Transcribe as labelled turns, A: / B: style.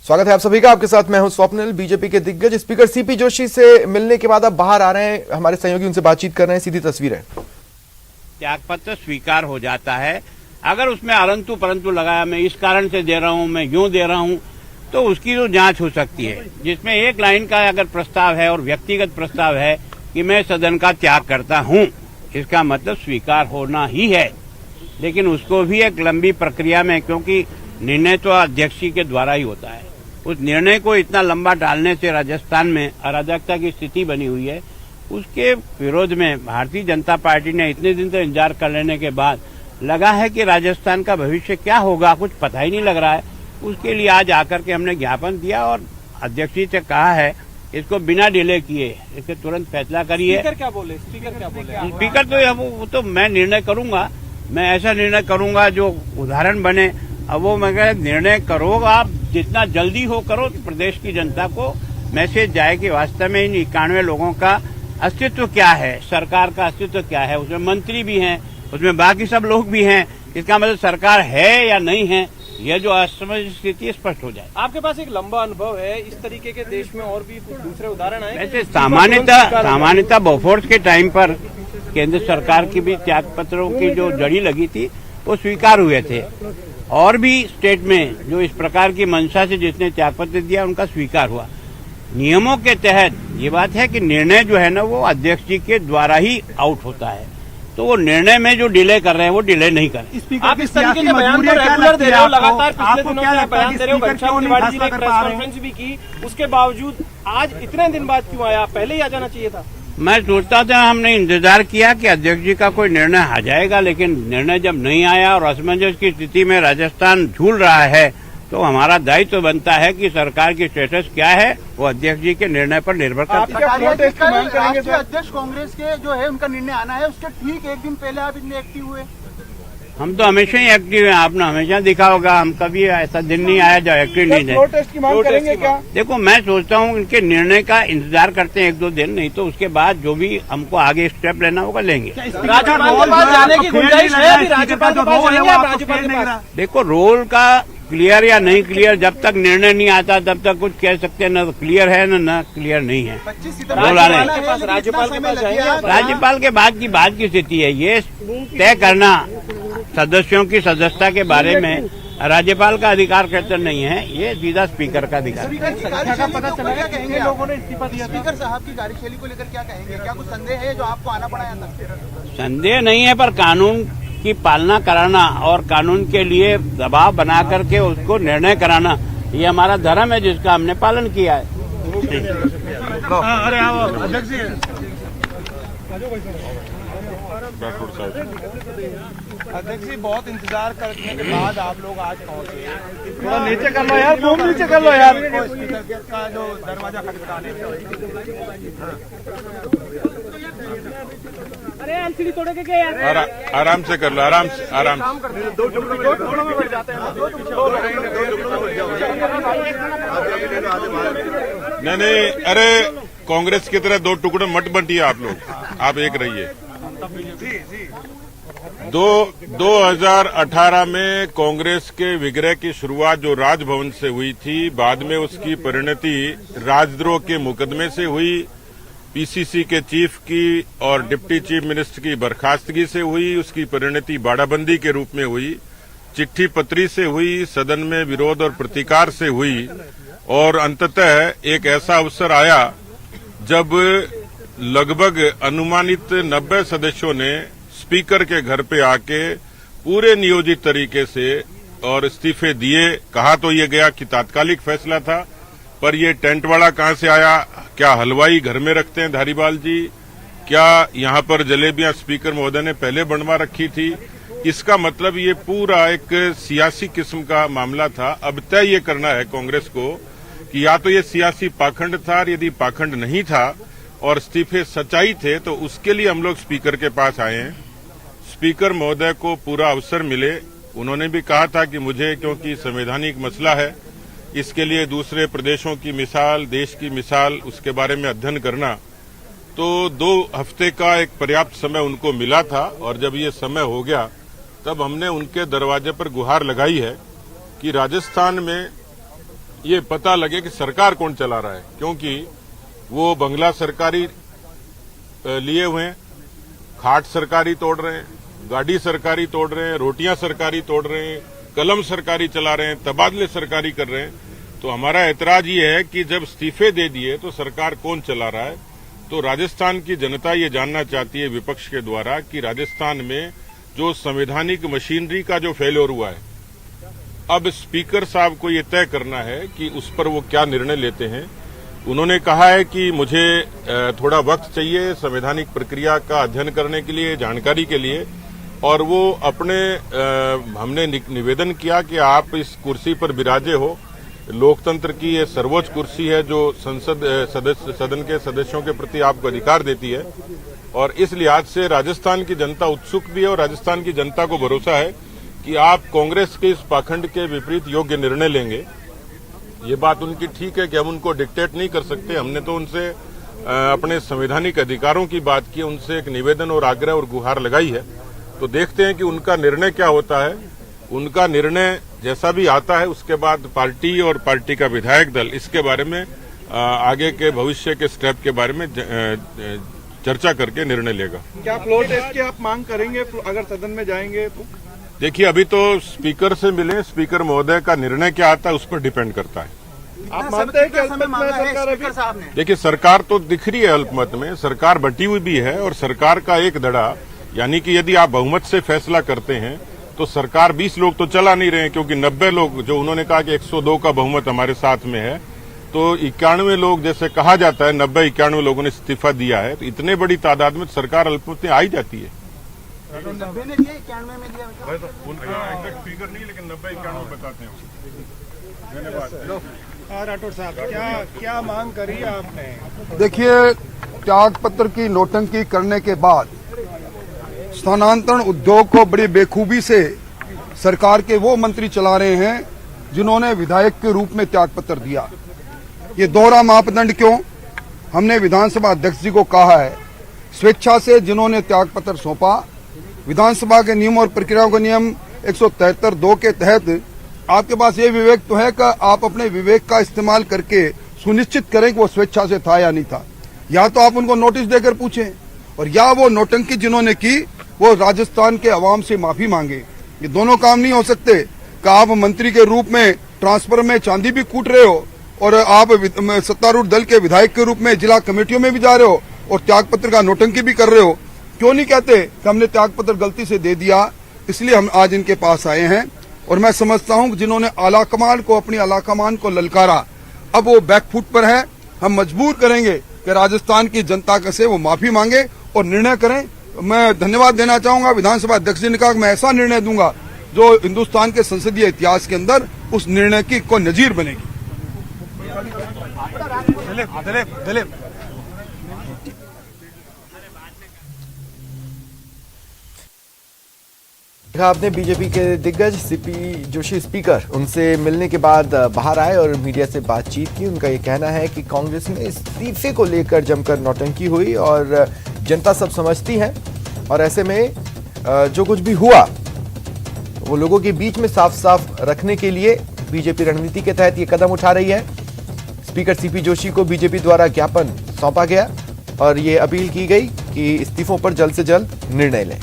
A: स्वागत है आप सभी का। आपके साथ मैं हूं स्वप्निल। बीजेपी के दिग्गज स्पीकर सीपी जोशी से मिलने के बाद अब बाहर आ रहे हैं, हमारे सहयोगी उनसे बातचीत कर रहे हैं। सीधी तस्वीर है।
B: त्यागपत्र स्वीकार हो जाता है, अगर उसमें अरंतु परंतु लगाया, मैं इस कारण से दे रहा हूं, मैं यूं दे रहा हूं, तो उसकी तो जांच हो सकती है। जिसमें एक लाइन का अगर प्रस्ताव है और व्यक्तिगत प्रस्ताव है कि मैं सदन का त्याग करता हूं, इसका मतलब स्वीकार होना ही है। लेकिन उसको भी एक लंबी प्रक्रिया में, क्योंकि निर्णय तो अध्यक्ष के द्वारा ही होता है, उस निर्णय को इतना लंबा डालने से राजस्थान में अराजकता की स्थिति बनी हुई है। उसके विरोध में भारतीय जनता पार्टी ने इतने दिन तक इंतजार कर लेने के बाद लगा है कि राजस्थान का भविष्य क्या होगा कुछ पता ही नहीं लग रहा है। उसके लिए आज आकर के हमने ज्ञापन दिया और अध्यक्ष जी से कहा है इसको बिना डिले किए इसके तुरंत फैसला करिए।
C: स्पीकर क्या बोले?
B: स्पीकर तो वो तो मैं निर्णय करूंगा, मैं ऐसा निर्णय करूंगा जो उदाहरण बने। अब वो मैं निर्णय करो, आप जितना जल्दी हो करो, तो प्रदेश की जनता को मैसेज जाए कि वास्तव में इन 91 लोगों का अस्तित्व क्या है, सरकार का अस्तित्व क्या है। उसमें मंत्री भी हैं, उसमें बाकी सब लोग भी हैं। इसका मतलब सरकार है या नहीं है, यह जो असमंजस स्थिति स्पष्ट हो जाए।
C: आपके पास एक लंबा अनुभव है, इस तरीके के देश में और भी कुछ दूसरे उदाहरण आए?
B: वैसे सामान्यतः बोफोर्स के टाइम पर केंद्र सरकार की भी त्याग पत्रों की जो जड़ी लगी थी वो स्वीकार हुए थे, और भी स्टेट में जो इस प्रकार की मंशा से जिसने त्यागपत्र दिया उनका स्वीकार हुआ। नियमों के तहत ये बात है कि निर्णय जो है ना वो अध्यक्ष जी के द्वारा ही आउट होता है, तो वो निर्णय में जो डिले कर रहे हैं वो डिले नहीं कर रहे।
C: आप इस तरीके के बयान को रेगुलर दे रहे हो, लगातार पिछले दिनों में बयान दे रहे हो। घनश्याम तिवारी जी ने प्रेस कॉन्फ्रेंस भी की, उसके बावजूद आज इतने दिन बाद क्यों आया? पहले ही आ जाना चाहिए था।
B: मैं सोचता था, हमने इंतजार किया कि अध्यक्ष जी का कोई निर्णय आ जाएगा, लेकिन निर्णय जब नहीं आया और असमंजस की स्थिति में राजस्थान झूल रहा है, तो हमारा दायित्व तो बनता है कि सरकार की स्टेटस क्या है वो अध्यक्ष जी के निर्णय पर निर्भर करता है।
D: अध्यक्ष कांग्रेस के जो है उनका निर्णय आना है, उसके ठीक एक दिन पहले आप इतने एक्टिव हुए।
B: हम तो हमेशा ही एक्टिव हैं, आपने हमेशा देखा होगा। हम कभी ऐसा दिन नहीं आया जब एक्टिव नहीं है।
C: प्रोटेस्ट की मांग करेंगे क्या?
B: देखो, मैं सोचता हूँ इनके निर्णय का इंतजार करते हैं 1-2 दिन, नहीं तो उसके बाद जो भी हमको आगे स्टेप लेना होगा लेंगे।
C: राज्यपाल के पास जाने की गुंजाइश है? अभी राज्यपाल के पास जाएंगे आप? राज्यपाल के पास
B: देखो, रोल का क्लियर या नहीं क्लियर, जब तक निर्णय नहीं आता तब तक कुछ कह सकते हैं, न क्लियर है न क्लियर नहीं है। राज्यपाल के बाद की स्थिति है, ये तय करना सदस्यों की सदस्यता के बारे में राज्यपाल का अधिकार क्षेत्र नहीं है, ये सीधा स्पीकर का अधिकार।
D: लोगों ने इस्तीफा दिया। स्पीकर साहब की कार्यशैली को लेकर क्या कहेंगे? क्या कुछ संदेह है जो आपको आना पड़ा यहाँ तक?
B: संदेह नहीं है, पर कानून की पालना कराना और कानून के लिए दबाव बना करके उसको निर्णय कराना, ये हमारा धर्म है जिसका हमने पालन किया है।
D: अध्यक्ष जी, बहुत इंतजार करने के बाद आप लोग आज पहुंचे।
C: थोड़ा नीचे कर लो यार, तुम नीचे कर लो यार।
D: स्पीकर का जो दरवाजा खटखटाने,
C: अरे एलसीडी तोड़े के क्या यार?
E: आराम से कर लो, आराम से।
C: दो टुकड़ों में बढ़ जाते हैं।
E: नहीं, अरे कांग्रेस की तरह 2 टुकड़े मत बंटिए आप लोग, आप एक रहिए। 2018 में कांग्रेस के विग्रह की शुरुआत जो राजभवन से हुई थी, बाद में उसकी परिणति राजद्रोह के मुकदमे से हुई, पीसीसी के चीफ की और डिप्टी चीफ मिनिस्टर की बर्खास्तगी से हुई, उसकी परिणति बाड़ाबंदी के रूप में हुई, चिट्ठी पत्री से हुई, सदन में विरोध और प्रतिकार से हुई, और अंततः एक ऐसा अवसर आया जब लगभग अनुमानित 90 सदस्यों ने स्पीकर के घर पे आके पूरे नियोजित तरीके से और इस्तीफे दिए। कहा तो ये गया कि तात्कालिक फैसला था, पर ये टेंट वाला कहां से आया? क्या हलवाई घर में रखते हैं धारीवाल जी? क्या यहाँ पर जलेबियां स्पीकर महोदय ने पहले बनवा रखी थी? इसका मतलब ये पूरा एक सियासी किस्म का मामला था। अब तय ये करना है कांग्रेस को कि या तो ये सियासी पाखंड था, और यदि पाखंड नहीं था और इस्तीफे सच्चाई थे, तो उसके लिए हम लोग स्पीकर के पास आए हैं। स्पीकर महोदय को पूरा अवसर मिले। उन्होंने भी कहा था कि मुझे, क्योंकि संवैधानिक मसला है, इसके लिए दूसरे प्रदेशों की मिसाल, देश की मिसाल, उसके बारे में अध्ययन करना, तो 2 हफ्ते का एक पर्याप्त समय उनको मिला था। और जब ये समय हो गया तब हमने उनके दरवाजे पर गुहार लगाई है कि राजस्थान में ये पता लगे कि सरकार कौन चला रहा है, क्योंकि वो बंगला सरकारी लिए हुए हैं, खाट सरकारी तोड़ रहे हैं, गाड़ी सरकारी तोड़ रहे हैं, रोटियां सरकारी तोड़ रहे हैं, कलम सरकारी चला रहे हैं, तबादले सरकारी कर रहे हैं। तो हमारा ऐतराज ये है कि जब इस्तीफे दे दिए तो सरकार कौन चला रहा है। तो राजस्थान की जनता ये जानना चाहती है विपक्ष के द्वारा कि राजस्थान में जो संवैधानिक मशीनरी का जो फेल्योर हुआ है, अब स्पीकर साहब को ये तय करना है कि उस पर वो क्या निर्णय लेते हैं। उन्होंने कहा है कि मुझे थोड़ा वक्त चाहिए संवैधानिक प्रक्रिया का अध्ययन करने के लिए, जानकारी के लिए, और वो अपने हमने निवेदन किया कि आप इस कुर्सी पर विराजे हो। लोकतंत्र की ये सर्वोच्च कुर्सी है जो सदन के सदस्यों के प्रति आपको अधिकार देती है, और इस लिहाज से राजस्थान की जनता उत्सुक भी है और राजस्थान की जनता को भरोसा है कि आप कांग्रेस के इस पाखंड के विपरीत योग्य निर्णय लेंगे। ये बात उनकी ठीक है कि हम उनको डिक्टेट नहीं कर सकते। हमने तो उनसे अपने संवैधानिक अधिकारों की बात की, उनसे एक निवेदन और आग्रह और गुहार लगाई है। तो देखते हैं कि उनका निर्णय क्या होता है। उनका निर्णय जैसा भी आता है उसके बाद पार्टी और पार्टी का विधायक दल इसके बारे में आगे के भविष्य के स्टेप के बारे में चर्चा करके निर्णय लेगा।
F: क्या फ्लोर टेस्ट की आप मांग करेंगे अगर सदन में जाएंगे तो?
E: देखिए, अभी तो स्पीकर से मिले, स्पीकर महोदय का निर्णय क्या आता है उस पर डिपेंड करता है।
F: आप मानते हैं कि अल्पमत में सरकार अभी?
E: देखिए, सरकार तो दिख रही है अल्पमत में, सरकार बटी हुई भी है, और सरकार का एक धड़ा, यानी कि यदि आप बहुमत से फैसला करते हैं तो सरकार 20 लोग तो चला नहीं रहे हैं, क्योंकि 90 लोग, जो उन्होंने कहा कि 102 का बहुमत हमारे साथ में है, तो 91 लोग, जैसे कहा जाता है 90-91 लोगों ने इस्तीफा दिया है, तो इतने बड़ी तादाद में सरकार अल्पमत में आई जाती है।
D: 90 ने दिया, 91 में दिया,
E: एग्जैक्ट फिगर नहीं, लेकिन 90-91 बताते हैं। धन्यवाद।
F: राठौर साहब, क्या मांग करी आपने?
G: देखिए, त्याग पत्र की नोटंकी करने के बाद स्थानांतरण उद्योग को बड़ी बेखूबी से सरकार के वो मंत्री चला रहे हैं जिन्होंने विधायक के रूप में त्याग पत्र दिया। ये दोहरा मापदंड क्यों? हमने विधानसभा अध्यक्ष जी को कहा है, स्वेच्छा से जिन्होंने त्याग पत्र सौंपा, विधानसभा के नियम और प्रक्रियाओं के नियम 173(2) के तहत आपके पास ये विवेक तो है कि आप अपने विवेक का इस्तेमाल करके सुनिश्चित करें कि वो स्वेच्छा से था या नहीं था। या तो आप उनको नोटिस देकर पूछें, और या वो नौटंकी जिन्होंने की वो राजस्थान के अवाम से माफी मांगे। ये दोनों काम नहीं हो सकते कि आप मंत्री के रूप में ट्रांसफर में चांदी भी कूट रहे हो और आप सत्तारूढ़ दल के विधायक के रूप में जिला कमेटियों में भी जा रहे हो और त्यागपत्र का नौटंकी भी कर रहे हो। क्यों नहीं कहते कि हमने त्यागपत्र गलती से दे दिया, इसलिए हम आज इनके पास आए हैं। और मैं समझता हूं कि जिन्होंने आलाकमान को, अपनी आलाकमान को ललकारा, अब वो बैकफुट पर है। हम मजबूर करेंगे कि राजस्थान की जनता से वो माफी मांगे और निर्णय करें। मैं धन्यवाद देना चाहूंगा विधानसभा अध्यक्ष जी ने कहा कि मैं ऐसा निर्णय दूंगा जो हिंदुस्तान के संसदीय इतिहास के अंदर उस निर्णय की कोई नजीर बनेगी।
F: दिलीप
A: आपने बीजेपी के दिग्गज सीपी जोशी स्पीकर उनसे मिलने के बाद बाहर आए और मीडिया से बातचीत की। उनका ये कहना है कि कांग्रेस में इस्तीफे को लेकर जमकर नौटंकी हुई और जनता सब समझती है, और ऐसे में जो कुछ भी हुआ वो लोगों के बीच में साफ साफ रखने के लिए बीजेपी रणनीति के तहत ये कदम उठा रही है। स्पीकर सीपी जोशी को बीजेपी द्वारा ज्ञापन सौंपा गया और ये अपील की गई कि इस्तीफों पर जल्द से जल्द निर्णय लें।